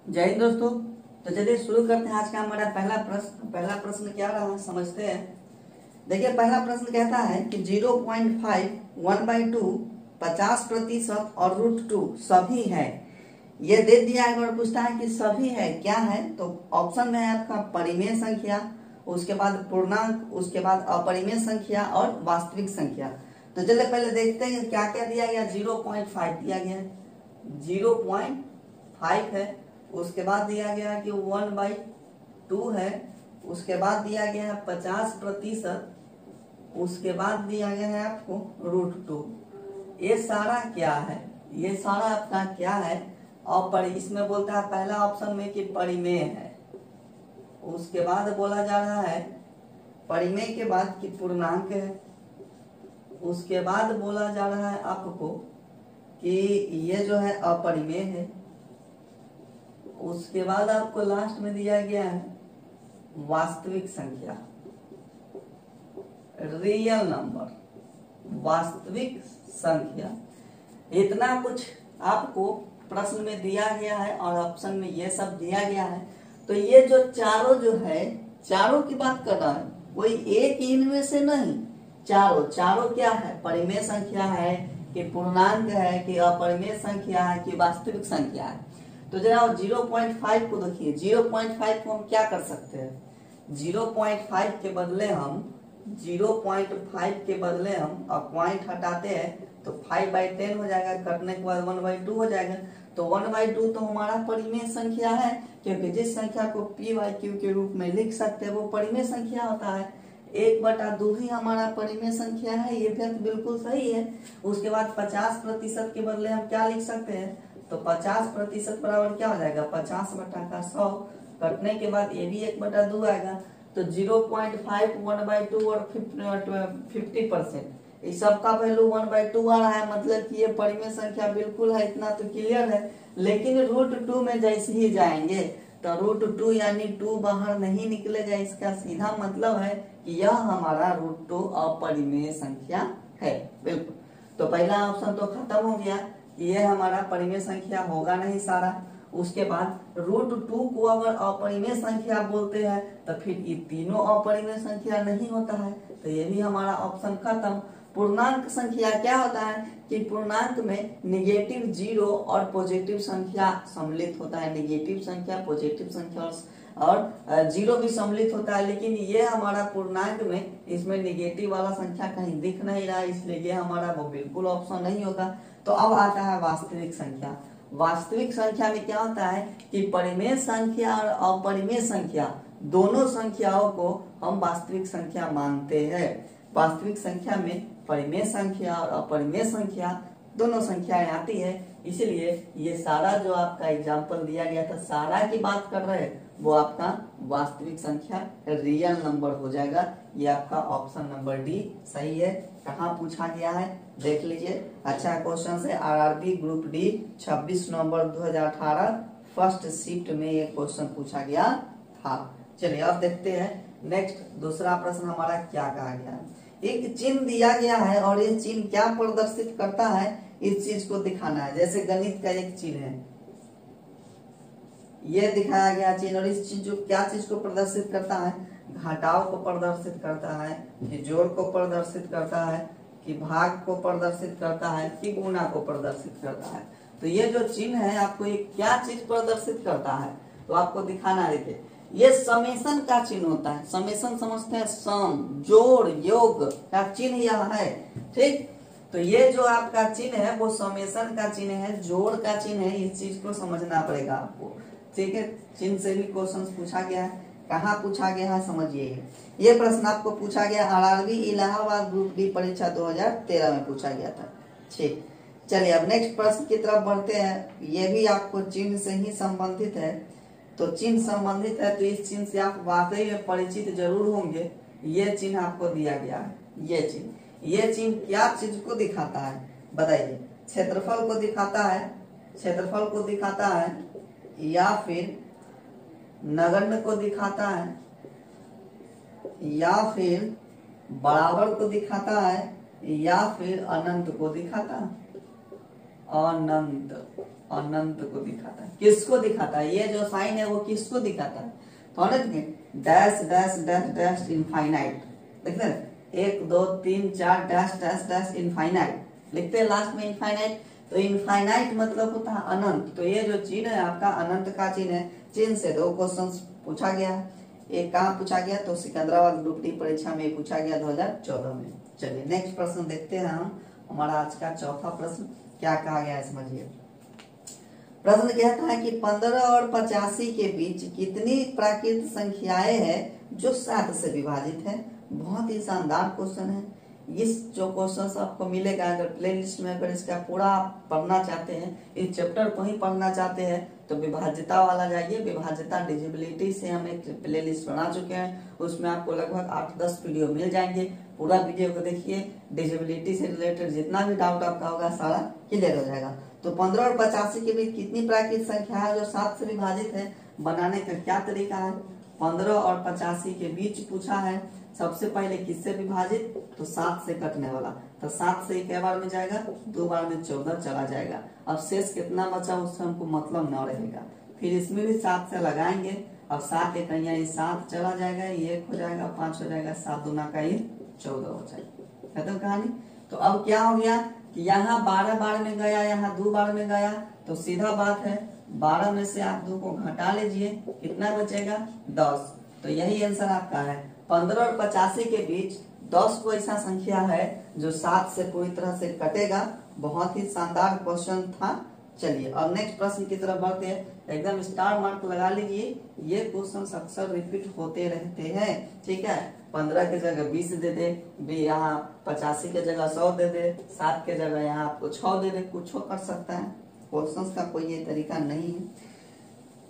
जय हिंद दोस्तों। तो चलिए शुरू करते हैं आज का हमारा पहला प्रश्न क्या रहा समझते हैं। देखिए पहला प्रश्न कहता है कि 0.5 1/2 50% और √2 सभी है। ये दे दिया है और पूछता है कि सभी है क्या है। तो ऑप्शन में है आपका परिमेय संख्या, उसके बाद पूर्णांक, उसके बाद अपरिमेय संख्या और वास्तविक संख्या। तो चलिए पहले देखते हैं क्या क्या दिया गया। 0.5 दिया गया, 0.5 है। उसके बाद दिया गया है कि 1/2 है। उसके बाद दिया गया है 50%। उसके बाद दिया गया है आपको √2। ये सारा क्या है? ये सारा आपका क्या है? और इसमें बोलता है पहला ऑप्शन में कि परिमेय है। उसके बाद बोला जा रहा है परिमेय के बाद कि पूर्णांक है। उसके बाद बोला जा रहा है आपको कि ये जो है अपरिमेय है। उसके बाद आपको लास्ट में दिया गया है वास्तविक संख्या, रियल नंबर, वास्तविक संख्या। इतना कुछ आपको प्रश्न में दिया गया है और ऑप्शन में ये सब दिया गया है। तो ये जो चारों जो है, चारों की बात कर रहा है, कोई एक इनमें से नहीं। चारों क्या है? परिमेय संख्या है कि पूर्णांक है कि अपरिमेय संख्या है कि वास्तविक संख्या है। तो जरा 0.5 को देखिए। 0.5 को हम क्या कर सकते हैं? 0.5 के बदले हम 0.5 के बदले हम पॉइंट हटाते हैं तो 5/10 हो जाएगा। कटने के बाद 1/2 हो जाएगा। तो 1/2 तो हमारा परिमेय संख्या है, क्योंकि जिस संख्या को p/q के रूप में लिख सकते हैं वो परिमेय संख्या होता है। 1/2 ही हमारा परिमेय संख्या है। ये भी बिल्कुल सही है। उसके बाद 50% के बदले हम क्या लिख सकते हैं? तो 50% बराबर क्या हो जाएगा? 50/100। कटने के बाद ये भी 1/2 आएगा। तो 0.5 1/2 और 50%, इस सब का वैल्यू 1/2 आ रहा है। मतलब कि ये परिमेय संख्या बिल्कुल है, इतना तो क्लियर है। लेकिन √2 में जैसे ही जाएंगे तो √2 यानी 2 बाहर नहीं निकलेगा। इसका सीधा मतलब है कि यह हमारा √2 अपरिमेय संख्या है। बिल्कुल। तो पहला ऑप्शन तो खत्म हो गया कि ये हमारा परिमेय संख्या होगा नहीं सारा। उसके बाद √2 को अगर अपरिमेय संख्या बोलते हैं तो फिर ये तीनों अपरिमेय संख्या नहीं होता है। तो ये भी हमारा ऑप्शन खत्म। पूर्णांक संख्या क्या होता है कि पूर्णांक में नेगेटिव 0 और पॉजिटिव संख्या सम्मिलित होता है। नेगेटिव संख्या, पॉजिटिव संख्या और 0 भी सम्मिलित होता है। लेकिन ये हमारा पूर्णांक में इसमें नेगेटिव वाला संख्या कहीं दिख नहीं रहा, इसलिए ये हमारा वो बिल्कुल ऑप्शन नहीं होगा। तो अब आता है वास्तविक संख्या। वास्तविक संख्या में क्या होता है कि परिमेय संख्या और अपरिमेय संख्या दोनों संख्याओं को हम वास्तविक संख्या मानते हैं। वास्तविक संख्या में परिमेय संख्या और अपरिमेय संख्या दोनों संख्याएं आती है। इसलिए ये सारा जो आपका एग्जाम्पल दिया गया था, सारा की बात कर रहे हैं, वो आपका वास्तविक संख्या रियल नंबर हो जाएगा। ये आपका ऑप्शन नंबर डी सही है। कहाँ पूछा गया है देख लीजिए। अच्छा क्वेश्चन है आरआरबी ग्रुप डी 26 नवंबर 2018 फर्स्ट शिफ्ट में ये क्वेश्चन पूछा गया था। चलिए अब देखते हैं नेक्स्ट दूसरा प्रश्न हमारा क्या कहा गया है। एक चिन्ह दिया गया है और ये चिन्ह क्या प्रदर्शित करता है, इस चीज को दिखाना है। जैसे गणित का एक चिन्ह है, ये दिखाया गया चिन्ह, और इस चीज क्या चीज को प्रदर्शित करता है? घटाव को प्रदर्शित करता है, कि जोड़ को प्रदर्शित करता है, कि भाग को प्रदर्शित करता है, कि गुणा को प्रदर्शित करता है। तो ये जो चिन्ह है आपको ये क्या चीज प्रदर्शित करता है तो आपको दिखाना है। देखिए ये समेशन का चिन्ह होता है। समेशन समझते हैं, सम, जोड़, योग का चिन्ह यह है। ठीक, तो ये जो आपका चिन्ह है वो समेशन का चिन्ह है, जोड़ का चिन्ह है। इस चीज को समझना पड़ेगा आपको। ठीक है, चिन्ह से भी क्वेश्चन पूछा गया है। कहाँ पूछा गया है समझिए। ये प्रश्न आपको पूछा गया आरआरबी इलाहाबाद ग्रुप डी परीक्षा 2013 में पूछा गया था। ठीक, चलिए अब नेक्स्ट प्रश्न की तरफ बढ़ते हैं। ये भी आपको चिन्ह से ही संबंधित है। तो चिन्ह संबंधित है तो इस चिन्ह से आप वाकई में परिचित जरूर होंगे। ये चिन्ह आपको दिया गया है। ये चिन्ह क्या चीज को दिखाता है बताइए? क्षेत्रफल को दिखाता है, क्षेत्रफल को दिखाता है, या फिर नगण्य को दिखाता है, या फिर बराबर को दिखाता है, या फिर अनंत को दिखाता है? अनंत। अनंत को दिखाता है। किसको दिखाता है? ये जो साइन है वो किसको दिखाता है? थोड़ा dash dash dash dash infinite देखते हैं, 1 2 3 4 डैश डैश डैश इनफाइनाइट लिखते हैं लास्ट में इनफाइनाइट। तो इनफाइनाइट मतलब होता है अनंत। तो ये जो चिन्ह है आपका अनंत का चिन्ह है। चिन्ह से 2 क्वेश्चन पूछा गया है। एक कहाँ पूछा गया? तो सिकंदराबाद ग्रुप डी परीक्षा में पूछा गया 2014 में। चलिए नेक्स्ट प्रश्न देखते हैं हम। हमारा आज का चौथा प्रश्न क्या कहा गया है समझिए। प्रश्न कहता है कि 15 और 85 के बीच कितनी प्राकृत संख्याएं हैं जो 7 से विभाजित है। बहुत ही शानदार क्वेश्चन है। इस जो क्वेश्चन आपको मिलेगा, अगर प्लेलिस्ट में अगर इसका पूरा आप पढ़ना चाहते हैं, इस चैप्टर को ही पढ़ना चाहते हैं, तो विभाज्यता वाला जाइए। विभाज्यता डिजिबिलिटी से हम एक प्लेलिस्ट बना चुके हैं, उसमें आपको लगभग 8-10 वीडियो मिल जाएंगे। पूरा वीडियो को देखिए, डिजिबिलिटी से रिलेटेड जितना भी डाउट आपका होगा सारा क्लियर हो जाएगा। तो 15 और 85 के बीच कितनी प्राकृत संख्या है जो 7 से विभाजित है? बनाने का क्या तरीका है? 15 और 85 के बीच पूछा है। सबसे पहले किससे विभाजित? तो 7 से कटने वाला। तो 7 से एक बार में जाएगा, 2 बार में 14 चला जाएगा। अब शेष कितना बचा उससे हमको मतलब न रहेगा। फिर इसमें भी 7 से लगाएंगे। अब 7 एक 7 चला जाएगा, ये 1 हो जाएगा, 5 हो जाएगा, 7 दूना का ये 14 हो जाएगा। खत्म कहानी। तो अब क्या हो गया कि यहाँ 12 बार में गया, यहाँ 2 बार में गया, तो सीधा बात है 12 में से आप 2 को घटा लीजिए, कितना बचेगा? 10। तो यही आंसर आपका है। 15 और 85 के बीच 10 को ऐसा संख्या है जो 7 से पूरी तरह से कटेगा। बहुत ही शानदार क्वेश्चन था। चलिए अब नेक्स्ट प्रश्न की तरफ बढ़ते हैं। एकदम स्टार मार्क लगा लीजिए, ये क्वेश्चन अक्सर रिपीट होते रहते हैं। ठीक है, 15 के जगह 20 दे दे, यहाँ 85 के जगह 100 दे दे, 7 के जगह यहाँ आपको 6 दे दे, कुछ कर सकता है। क्वेश्चन का कोई ये तरीका नहीं है।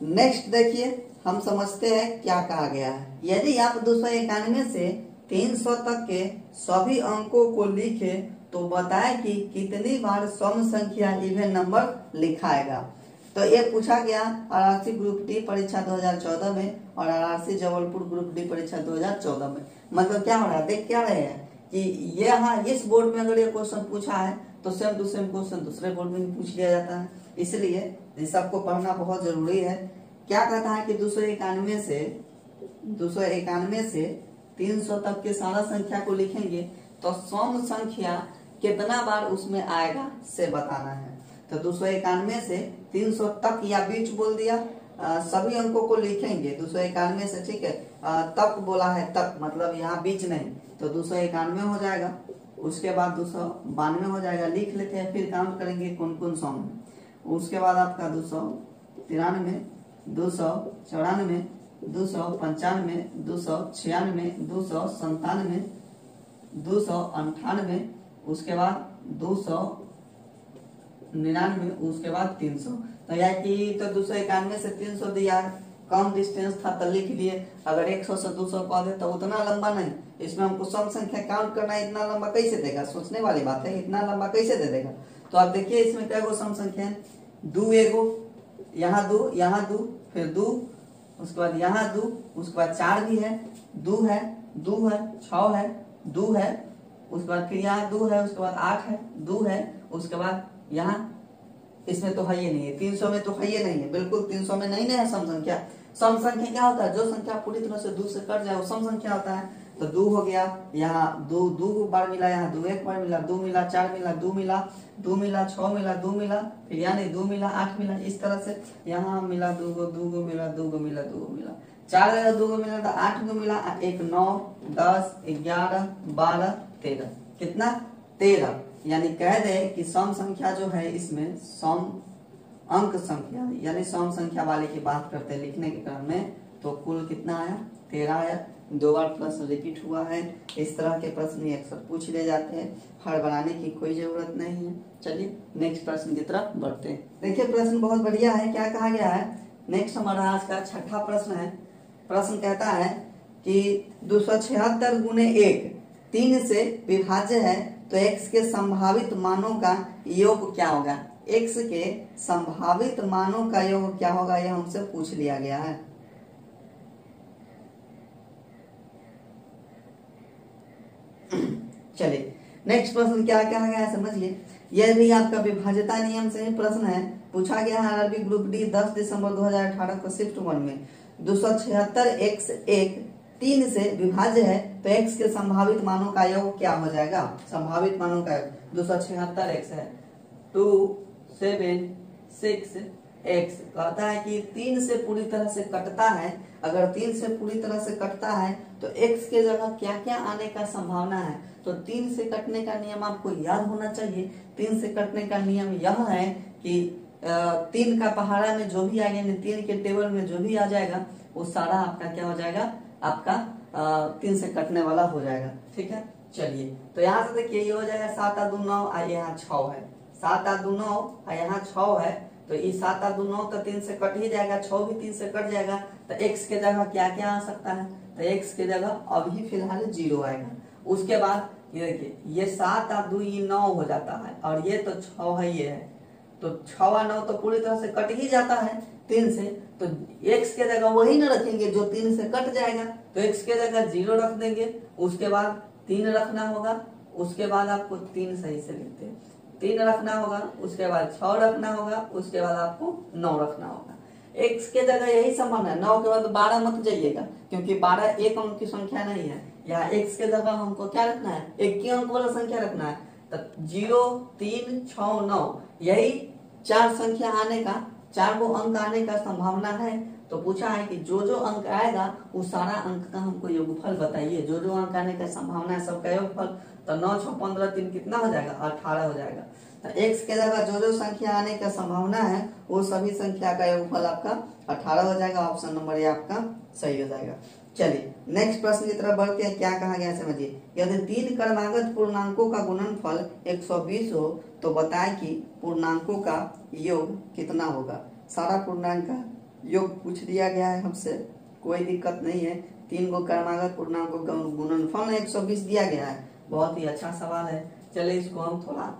नेक्स्ट देखिए, हम समझते हैं क्या कहा गया है। यदि आप 291 से 300 तक के सभी अंकों को लिखे तो बताएं कि कितनी बार सम संख्या इवन नंबर लिखाएगा। तो ये पूछा गया आरआरसी ग्रुप डी परीक्षा 2014 में और आरआरसी जबलपुर ग्रुप डी परीक्षा 2014 में। मतलब क्या हो रहा है, देख क्या रहे हैं कि ये यहाँ इस बोर्ड में अगर ये क्वेश्चन पूछा है तो सेम टू सेम क्वेश्चन दूसरे बोर्ड में भी पूछ लिया जाता है। इसलिए इस सबको पढ़ना बहुत जरूरी है। क्या कहता है कि 291 से 300 तक के सारा संख्या को लिखेंगे तो सम संख्या कितना बार उसमें आएगा से बताना है। तो 291 से 300 तक या बीच बोल दिया, सभी अंकों को लिखेंगे 291 से। ठीक है, तक बोला है, तक मतलब यहाँ बीच नहीं, तो 291 हो जाएगा। उसके बाद 292 हो जाएगा, लिख लेते हैं, फिर काउंट करेंगे कौन कौन सम है। उसके बाद आपका 293, 294, 295, 296, 297, 298, उसके बाद 299, उसके बाद 300। तो यह कि तो 291 से 300 दिया, कम डिस्टेंस था तो लिख लिए। अगर 100 से 200 कह दे तो उतना लंबा नहीं, इसमें हमको सम संख्या काउंट करना है। इतना लंबा कैसे देगा? सोचने वाली बात है, इतना लंबा कैसे दे देगा? तो आप देखिए इसमें क्या गो सम संख्या है, 2 एगो, यहाँ 2, यहाँ 2, फिर 2, उसके बाद यहाँ 2, उसके बाद 4 भी है, 2 है, 2 है, 6 है, 2 है, उसके बाद फिर यहाँ 2 है, उसके बाद 8 है, 2 है, उसके बाद यहाँ इसमें तो है ही नहीं है, 300 में तो है ही नहीं है, बिल्कुल 300 में नहीं है सम संख्या। सम संख्या क्या होता है? जो संख्या पूरी तरह से 2 से कट जाए वो सम संख्या होता है। तो 2 हो गया, यहाँ 2 बार मिला, यहाँ 2 एक बार मिला, 2 मिला, 4 मिला, 2 मिला, 2 मिला, 6 मिला, 2 मिला, फिर यानी 2 मिला, 8 मिला, इस तरह से यहाँ मिला 2 गो, 2 गो मिला, 2 गो मिला, 2 गो मिला, 4 जगह 2 गो मिला तो 8 गो मिला, 1 9 10 11 12 13, कितना? 13। यानी कह दे कि सम संख्या जो है इसमें सम अंक संख्या यानी सम संख्या वाले की बात करते हैं लिखने के क्रम में, तो कुल कितना आया? 13 आया। 2 बार प्रश्न रिपीट हुआ है। इस तरह के प्रश्न अक्सर पूछ ले जाते हैं, हर बनाने की कोई जरूरत नहीं है। चलिए नेक्स्ट प्रश्न की तरफ बढ़ते हैं। देखिए प्रश्न बहुत बढ़िया है। क्या कहा गया है? नेक्स्ट हमारा आज का छठा प्रश्न है। प्रश्न कहता है कि 276 गुने 1 3 से विभाज्य है तो x के संभावित मानों का योग क्या होगा? x के संभावित मानों का योग क्या होगा, यह हमसे पूछ लिया गया है। चलिए नेक्स्ट प्रश्न क्या कहा गया है समझिए। यह भी आपका विभाज्यता नियम से ही प्रश्न है। पूछा गया है आरआरबी ग्रुप डी 10 दिसंबर 2018 को शिफ्ट 1 में 276x1 3 से विभाज्य है तो x के संभावित मानों का योग क्या हो जाएगा? संभावित मानों का योग 276x है 2 7 6 x कहता है कि 3 से पूरी तरह से कटता है। अगर 3 से पूरी तरह से कटता है तो x के जगह क्या क्या आने का संभावना है? तो 3 से कटने का नियम आपको याद होना चाहिए। 3 से कटने का नियम यह है कि 3 का पहाड़ा में जो भी आ गया 3 के टेबल में जो भी आ जाएगा वो सारा आपका क्या हो जाएगा? आपका 3 से कटने वाला हो जाएगा। ठीक है, चलिए तो यहाँ से देखिए ये हो जाएगा 7 आ 2 9 और यहाँ 6 है। 7 आ 2 9 और यहाँ 6 है तो ये 7 आ 2 9 तो 3 से कट ही जाएगा, 6 भी 3 से कट जाएगा। तो x के जगह क्या क्या आ सकता है? तो x के जगह अभी फिलहाल 0 आएगा। उसके बाद ये देखिए ये 7 आ 2 ये 9 हो जाता है और ये तो 6 है, ये है तो 6 आ 9 तो पूरी तरह से कट ही जाता है 3 से। तो x के जगह वही न रखेंगे जो 3 से कट जाएगा, तो x के जगह 0 रख देंगे। उसके बाद 3 रखना होगा, उसके बाद आपको 3 सही से लिखते हैं 3 रखना होगा, उसके बाद 6 रखना होगा, उसके बाद आपको 9 रखना होगा। x के जगह यही समान है, 9 के बाद 12 मत जाइएगा क्योंकि 12 एक अंक की संख्या नहीं है। यहाँ x के जगह हमको क्या रखना है? एक ही अंक वाला संख्या रखना है। तो 0 3 6 9 यही 4 संख्या आने का, 4 गो अंक आने का संभावना है। तो पूछा है कि जो जो अंक आएगा वो सारा अंक का हमको योगफल बताइए। जो जो अंक आने का संभावना है सबका योगफल। तो 9 6 15 3 कितना हो जाएगा? 18 हो जाएगा। तो x के जगह जो जो संख्या आने का संभावना है वो सभी संख्या का योगफल आपका 18 हो जाएगा। ऑप्शन नंबर ए आपका सही हो जाएगा। चलिए नेक्स्ट प्रश्न की तरफ बढ़ते हैं। क्या कहा गया समझिए। यदि 3 क्रमागत पूर्णांकों का गुणनफल 120 हो तो बताएं कि पूर्णांकों का योग कितना होगा। सारा पूर्णांक का योग पूछ दिया गया है हमसे, कोई दिक्कत नहीं है। 3 गो क्रमागत पूर्णांकों का गुणनफल 120 दिया गया है। बहुत ही अच्छा सवाल है। चलिए इसको हम थोड़ा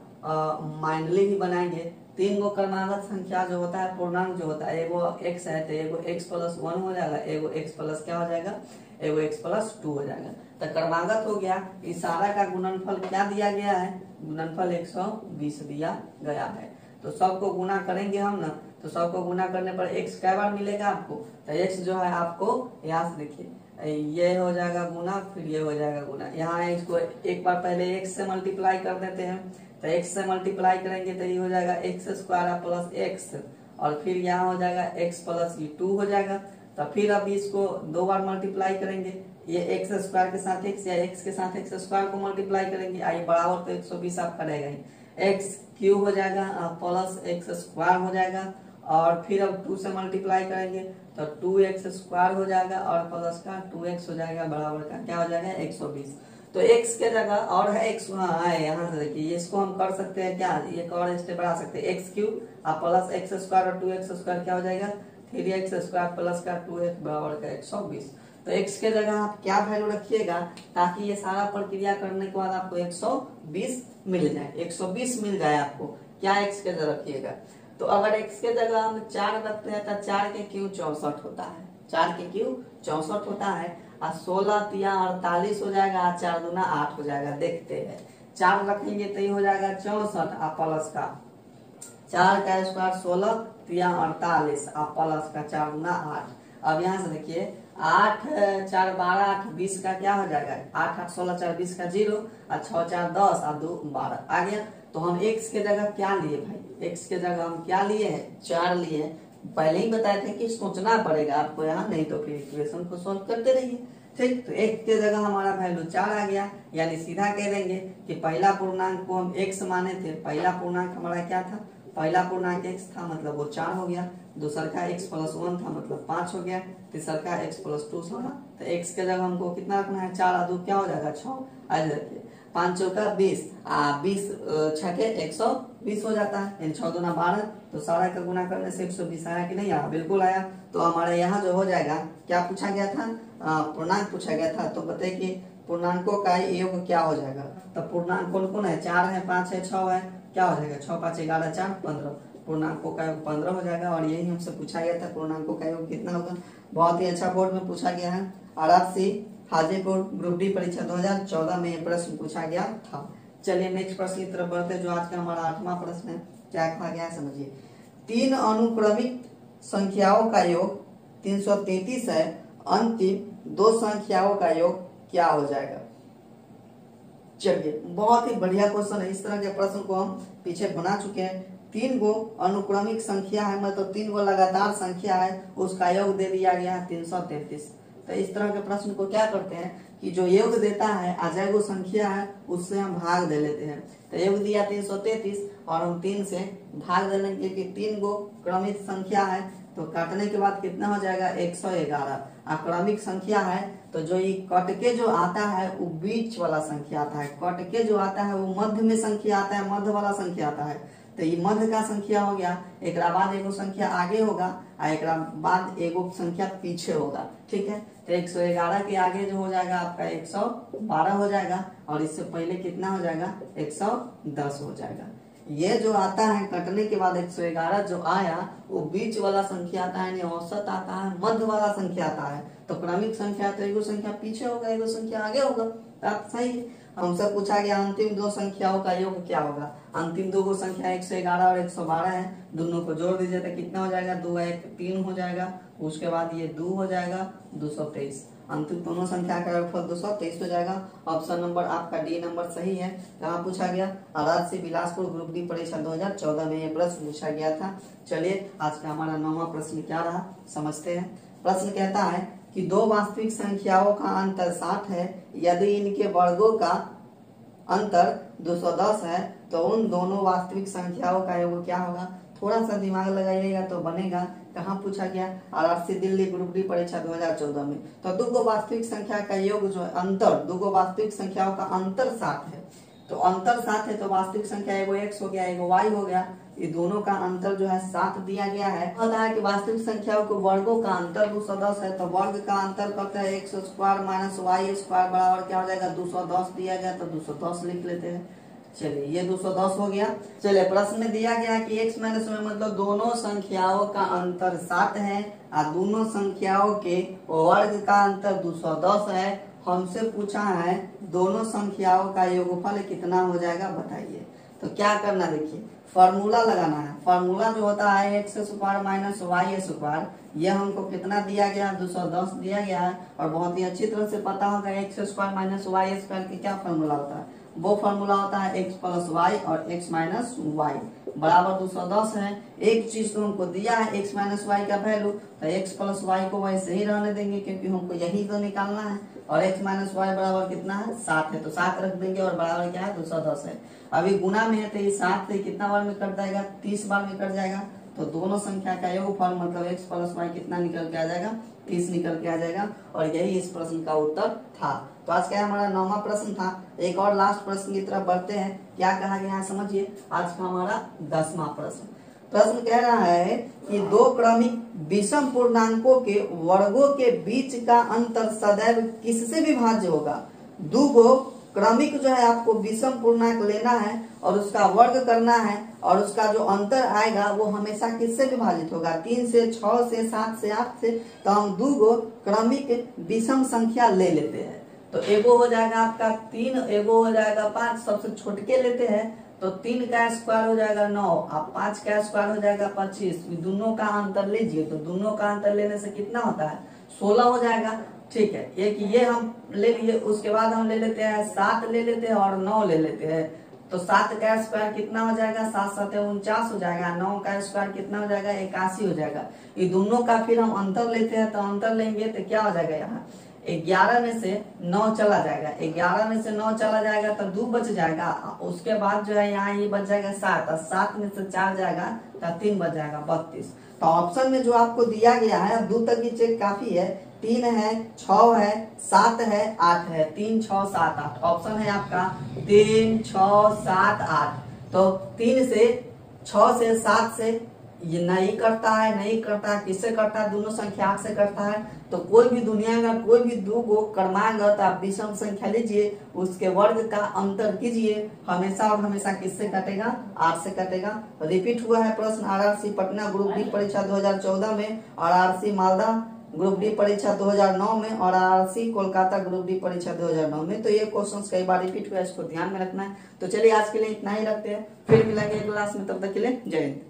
माइंडली भी बनाएंगे। 3 गो क्रमागत संख्या जो होता है, पूर्णांक जो होता है, एगो x है तो एगो x प्लस 1 हो जाएगा, एगो x प्लस क्या हो जाएगा? एगो x प्लस 2 हो जाएगा। तो क्रमागत हो गया। इस सारा का गुणनफल क्या दिया गया है? गुणनफल 120 दिया गया है। तो सबको गुना करेंगे हम ना, तो सबको गुना करने पर x कै बार मिलेगा आपको? तो x जो है आपको यहाँ से देखिए ये हो जाएगा गुना, फिर ये हो जाएगा गुना। यहाँ इसको एक बार पहले x से मल्टीप्लाई कर देते हैं। तो x से मल्टीप्लाई करेंगे तो ये हो जाएगा x स्क्वायर प्लस x और फिर यहाँ हो जाएगा x प्लस 2 हो जाएगा। तो फिर अब इसको 2 बार मल्टीप्लाई करेंगे, ये x स्क्वायर के साथ x या x के साथ x स्क्वायर को मल्टीप्लाई करेंगे, आई बराबर तो 120 आपका रहेगा ही। x क्यूब हो जाएगा प्लस x स्क्वायर हो जाएगा और फिर अब 2 से मल्टीप्लाई करेंगे तो 2x स्क्वायर हो जाएगा और प्लस का 2x हो जाएगा बराबर का क्या हो जाएगा? 120। तो x के जगह और है x है, यहाँ से देखिए इसको हम कर सकते हैं क्या? एक और स्टेप बढ़ा सकते हैं, x cube plus x square और 2x स्क्वायर क्या हो जाएगा? 3x स्क्वायर प्लस का 2x बराबर का 120। तो x के जगह आप क्या वैल्यू रखिएगा ताकि ये सारा प्रक्रिया करने के बाद आपको 120 मिल जाए। 120 मिल जाए आपको, क्या x के जगह रखिएगा? तो अगर x के जगह हम 4 रखते हैं तो 4 के क्यों 64 होता है, 4 के क्यों 64 होता है। और 16 तिया 48 हो जाएगा, 4 दूना 8 हो जाएगा। देखते हैं 4 रखेंगे तो ये हो जाएगा 64 प्लस का 4 का स्क्वायर 16 तिया 48 प्लस का 4 दूना 8। अब यहाँ से देखिए 8 4 12 8 20 का क्या हो जाएगा? 8 8 16 4 20 का 0 और 6 4 10 और 2 12 आ गया। तो हम x के जगह क्या लिए भाई? x के जगह हम क्या लिए हैं? 4 लिए। पहले ही बताए थे कि सोचना पड़ेगा आपको यहाँ, नहीं तो फिर इक्वेशन को सॉल्व करते रहिए। ठीक, तो x के जगह हमारा वैल्यू 4 आ गया। यानी सीधा कह देंगे कि पहला पूर्णांक को हम x माने थे। पहला पूर्णांक हमारा क्या था? पहला पूर्णांक x था मतलब वो 4 हो गया। दूसर का x प्लस 1 था मतलब 5 हो गया। तीसर का x प्लस 2 था। तो x के जगह हमको कितना रखना है? 4 और 2 क्या हो जाएगा? 6। आज देखिए 5 चौका 20 20 छठे 120 हो जाता है, यानी 6 दूना 12। तो सारा का गुना करने से 120 आया कि नहीं आया? बिल्कुल आया। तो हमारे यहाँ जो हो जाएगा, क्या पूछा गया था? पूर्णांक पूछा गया था। तो बताइए कि पूर्णांकों का योग क्या हो जाएगा। तो पूर्णांक कौन कौन है? 4 है, 5 है, 6 है। क्या हो जाएगा? 6 5 11 4 15। पूर्णांकों का योग 15 हो जाएगा। और यही हमसे पूछा गया था पूर्णांकों का योग कितना होगा। बहुत ही अच्छा बोर्ड में पूछा गया है। आरआरसी हाजीपुर ग्रुप डी परीक्षा 2014 में यह प्रश्न पूछा गया था। चलिए नेक्स्ट प्रश्न की तरफ बढ़ते हैं, जो आज का हमारा 8वां प्रश्न है। क्या कहा गया है समझिए। तीन अनुक्रमिक संख्याओं का योग 333 है, अंतिम दो संख्याओं का योग क्या हो जाएगा। चलिए, बहुत ही बढ़िया क्वेश्चन है। इस तरह के प्रश्न को हम पीछे बना चुके हैं। तीन गो अनुक्रमिक संख्या है, मतलब तीन गो लगातार संख्या है, उसका योग दे दिया गया है 333। तो इस तरह के प्रश्न को क्या करते हैं कि जो योग देता है अजय गो संख्या है उससे हम भाग दे लेते हैं। तो योग दिया 333 और हम 3 से भाग दे लेंगे कि तीन गो क्रमिक संख्या है, तो काटने के बाद कितना हो जाएगा 111। अक्रमिक संख्या है तो जो ये कट के जो आता है वो बीच वाला संख्या आता है, कट के जो आता है वो मध्य में संख्या आता है, मध्य वाला संख्या आता है। तो ये मध्य का संख्या हो गया, एक बाद एगो संख्या आगे होगा और एक बाद एगो संख्या पीछे होगा। ठीक है, तो 111 के आगे जो हो जाएगा आपका 112 हो जाएगा और इससे पहले कितना हो जाएगा 110 हो जाएगा। ये जो आता है कटने के बाद 111 जो आया वो बीच वाला संख्या आता है, औसत आता है, मध्य वाला संख्या आता है। तो क्रमिक संख्या तो एगो संख्या पीछे होगा, एगो संख्या आगे होगा। आप सही है। हमसे पूछा गया अंतिम दो संख्याओं का योग क्या होगा। अंतिम दो संख्या 111 और 112 है, दोनों को जोड़ दीजिए तो कितना हो जाएगा 2 1 3 हो जाएगा। उसके बाद ये 2 हो जाएगा 223। अंतिम दोनों संख्या का योगफल 223 हो जाएगा। ऑप्शन नंबर आपका डी नंबर सही है। कहाँ पूछा गया, राजसी बिलासपुर ग्रुप डी परीक्षा 2014 में ये प्रश्न पूछा गया था। चलिए आज का हमारा 9वां प्रश्न क्या रहा समझते हैं। प्रश्न कहता है कि दो वास्तविक संख्याओं का अंतर 60 है, यदि इनके वर्गों का अंतर 210 है तो उन दोनों वास्तविक संख्याओं का योग क्या होगा। थोड़ा सा दिमाग लगाइएगा तो बनेगा। कहाँ पूछा गया, आरआरसी दिल्ली ग्रुप डी परीक्षा 2014 में। तो दो वास्तविक संख्या का योग जो है अंतर, दो वास्तविक संख्याओं का अंतर 60 है। तो अंतर 60 है तो वास्तविक संख्या एगो x हो गया एगो y हो गया, ये दोनों का अंतर जो है 7 दिया गया है। पता है कि वास्तविक संख्याओं के वर्गों का अंतर 210 है, तो वर्ग का अंतर करता है x square minus y square बराबर क्या हो जाएगा 210 दिया गया, तो 210 लिख लेते हैं। चलिए ये 210 हो गया। चलिए प्रश्न में दिया गया कि x माइनस y मतलब दोनों संख्याओं का अंतर 7 है और दोनों संख्याओं के वर्ग का अंतर 210 है। हमसे पूछा है दोनों संख्याओं का योगफल कितना हो जाएगा बताइए। तो क्या करना, देखिए फॉर्मूला लगाना है। फॉर्मूला जो होता है x square minus y square, यह हमको कितना दिया गया 210 दिया गया है। और बहुत ही अच्छी तरह से पता होगा x square minus y square की क्या फॉर्मूला होता है। वो फॉर्मूला होता है एक्स प्लस वाई और एक्स माइनस वाई बराबर 210 है। एक चीज तो हमको दिया है एक्स माइनस वाई का वैल्यू, तो एक्स प्लस वाई को वैसे ही रहने देंगे क्योंकि हमको यही तो निकालना है। और एक्स माइनस वाई बराबर कितना है 7 है, तो 7 रख देंगे और बराबर क्या है 210 है। अभी गुना में है तो ये 7 से कितना बार में कट जाएगा 30 बार में कट जाएगा। तो दोनों संख्या का योगफल मतलब एक्स प्लस वाई कितना निकल के आ जाएगा 30 निकल के आ जाएगा। और यही इस प्रश्न का उत्तर था। तो आज का हमारा 9वां प्रश्न था। एक और लास्ट प्रश्न की तरफ बढ़ते हैं। क्या कहा गया है समझिए। आज का हमारा 10वां प्रश्न। प्रश्न कह रहा है कि दो क्रमिक विषम पूर्णांकों के वर्गों के बीच का अंतर सदैव किससे विभाज्य होगा। दो गो क्रमिक जो है आपको विषम पूर्णांक लेना है और उसका वर्ग करना है और उसका जो अंतर आएगा वो हमेशा किससे विभाजित होगा 3 से 6 से 7 से 8 से। तो हम दो गो क्रमिक विषम संख्या ले लेते हैं। तो एगो हो जाएगा आपका 3, एगो हो जाएगा 5। सबसे छोटके लेते हैं तो 3 का स्क्वायर हो जाएगा 9 और 5 का स्क्वायर हो जाएगा 25। दोनों का अंतर लीजिए तो दोनों का अंतर लेने से कितना होता है 16 हो जाएगा। ठीक है, एक ये हम ले लिए। उसके बाद हम ले लेते हैं 7 ले लेते हैं और 9 ले लेते हैं। तो 7 का स्क्वायर कितना हो जाएगा 7 7 49 हो जाएगा। 9 का स्क्वायर कितना हो जाएगा 81 हो जाएगा। ये दोनों का फिर हम अंतर लेते हैं तो अंतर लेंगे तो क्या हो जाएगा यहाँ 11 में से 9 चला जाएगा। 11 में से 9 चला जाएगा तो 2 बच जाएगा। उसके बाद जो है यहाँ ये बच जाएगा 7 और 7 में से 4 जाएगा तो 3 बच जाएगा 32। तो ऑप्शन में जो आपको दिया गया है 2 तक की चेक काफी है। 3 है 6 है 7 है 8 है। 3 6 7 8 ऑप्शन है आपका 3 6 7 8। तो 3 से 6 से 7 से ये नहीं करता है, नहीं करता है। किससे करता है दोनों संख्या से करता है। तो कोई भी दुनिया का कोई भी दो गो क्रमांक आप विषम संख्या लीजिए उसके वर्ग का अंतर कीजिए हमेशा और हमेशा किससे कटेगा 8 से कटेगा। रिपीट हुआ है प्रश्न आरआरसी पटना ग्रुप डी परीक्षा 2014 में और आरआरसी मालदा ग्रुप डी परीक्षा 2009 में और आरआरसी कोलकाता ग्रुप डी परीक्षा 2009 में। तो ये क्वेश्चंस कई बार रिपीट हुआ है, इसको ध्यान में रखना है। तो चलिए आज के लिए इतना ही रखते हैं, फिर मिलेंगे क्लास में, तब तक के लिए जय हिंद।